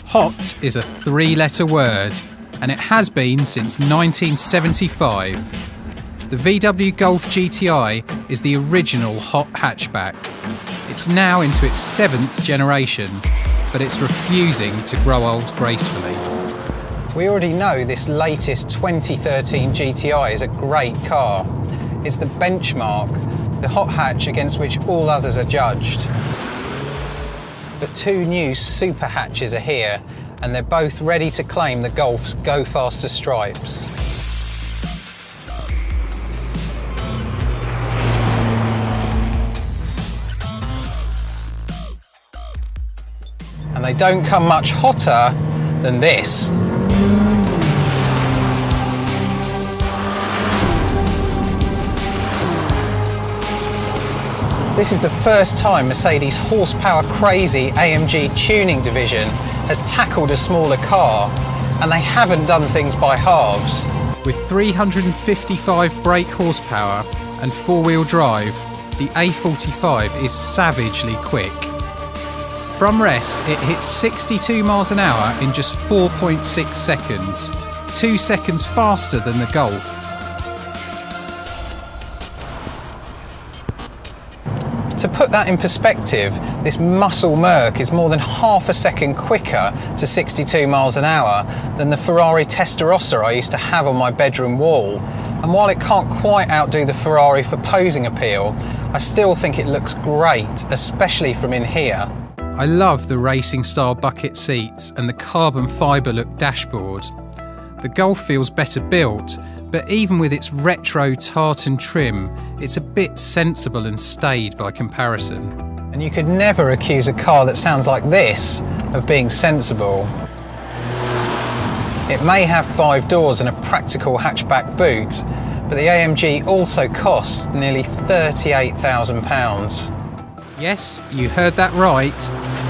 Hot is a three-letter word, and it has been since 1975. The VW Golf GTI is the original hot hatchback. It's now into its 7th generation, but it's refusing to grow old gracefully. We already know this latest 2013 GTI is a great car. It's the benchmark, the hot hatch against which all others are judged. The two new super hatches are here, and they're both ready to claim the Golf's Go Faster stripes. And they don't come much hotter than this. This is the first time Mercedes' horsepower-crazy AMG tuning division has tackled a smaller car, and they haven't done things by halves. With 355 brake horsepower and four-wheel drive, the A45 is savagely quick. From rest, it hits 62 miles an hour in just 4.6 seconds, 2 seconds faster than the Golf. To put that in perspective, this muscle Merc is more than half a second quicker to 62 miles an hour than the Ferrari Testarossa I used to have on my bedroom wall. And while it can't quite outdo the Ferrari for posing appeal, I still think it looks great, especially from in here. I love the racing style bucket seats and the carbon fibre look dashboard. The Golf feels better built, but even with its retro tartan trim, it's a bit sensible and staid by comparison. And you could never accuse a car that sounds like this of being sensible. It may have 5 doors and a practical hatchback boot, but the AMG also costs nearly £38,000. Yes, you heard that right,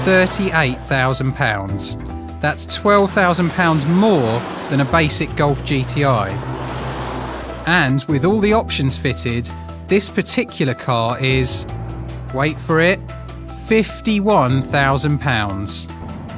£38,000. That's £12,000 more than a basic Golf GTI. And with all the options fitted, this particular car is, wait for it, £51,000.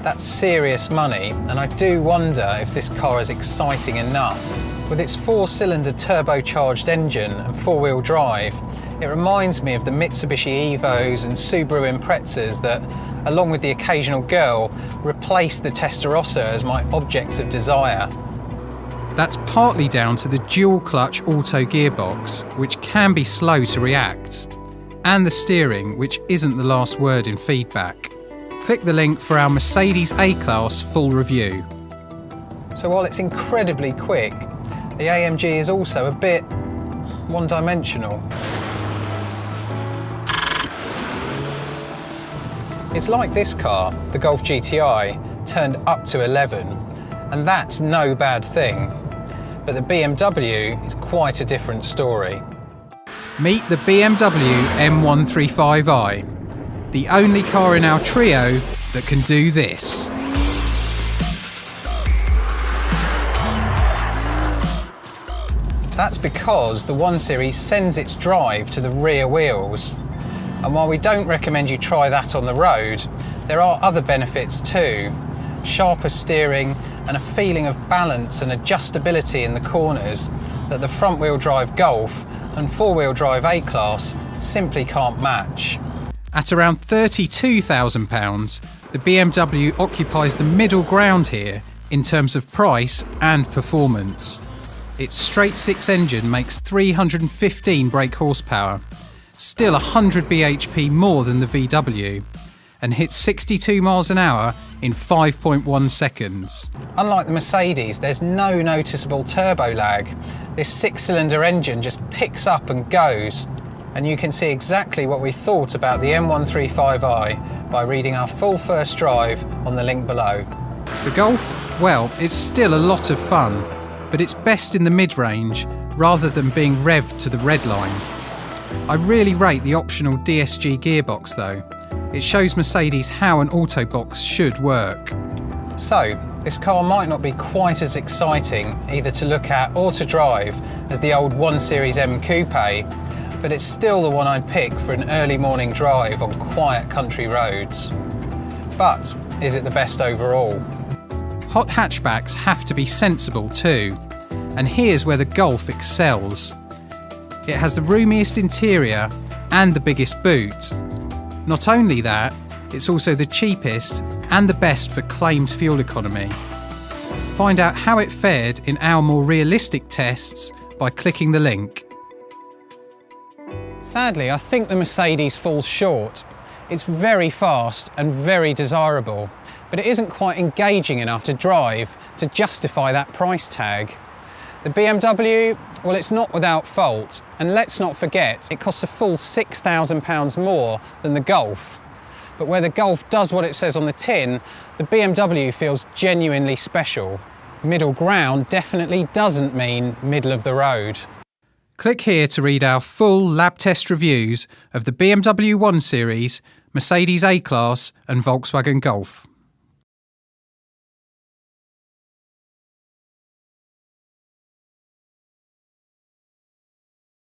That's serious money, and I do wonder if this car is exciting enough. With its 4-cylinder turbocharged engine and 4-wheel drive, it reminds me of the Mitsubishi Evos and Subaru Imprezas that, along with the occasional girl, replaced the Testarossa as my objects of desire. That's partly down to the dual-clutch auto gearbox, which can be slow to react, and the steering, which isn't the last word in feedback. Click the link for our Mercedes A-Class full review. So while it's incredibly quick, the AMG is also a bit one-dimensional. It's like this car, the Golf GTI, turned up to 11, and that's no bad thing. But the BMW is quite a different story. Meet the BMW M135i, the only car in our trio that can do this. That's because the 1 Series sends its drive to the rear wheels. And while we don't recommend you try that on the road, there are other benefits too. Sharper steering and a feeling of balance and adjustability in the corners that the front-wheel drive Golf and 4-wheel drive A-Class simply can't match. At around £32,000, the BMW occupies the middle ground here in terms of price and performance. Its straight-six engine makes 315 brake horsepower, still 100 bhp more than the VW, and hits 62 miles an hour in 5.1 seconds. Unlike the Mercedes, there's no noticeable turbo lag. This 6-cylinder engine just picks up and goes. And you can see exactly what we thought about the M135i by reading our full first drive on the link below. The Golf, well, it's still a lot of fun, but it's best in the mid-range rather than being revved to the red line. I really rate the optional DSG gearbox though. It shows Mercedes how an autobox should work. So, this car might not be quite as exciting either to look at or to drive as the old 1 Series M Coupe, but it's still the one I'd pick for an early morning drive on quiet country roads. But is it the best overall? Hot hatchbacks have to be sensible too, and here's where the Golf excels. It has the roomiest interior and the biggest boot. Not only that, it's also the cheapest and the best for claimed fuel economy. Find out how it fared in our more realistic tests by clicking the link. Sadly, I think the Mercedes falls short. It's very fast and very desirable, but it isn't quite engaging enough to drive to justify that price tag. The BMW, well, it's not without fault, and let's not forget, it costs a full £6,000 more than the Golf. But where the Golf does what it says on the tin, the BMW feels genuinely special. Middle ground definitely doesn't mean middle of the road. Click here to read our full lab test reviews of the BMW 1 Series, Mercedes A-Class and Volkswagen Golf.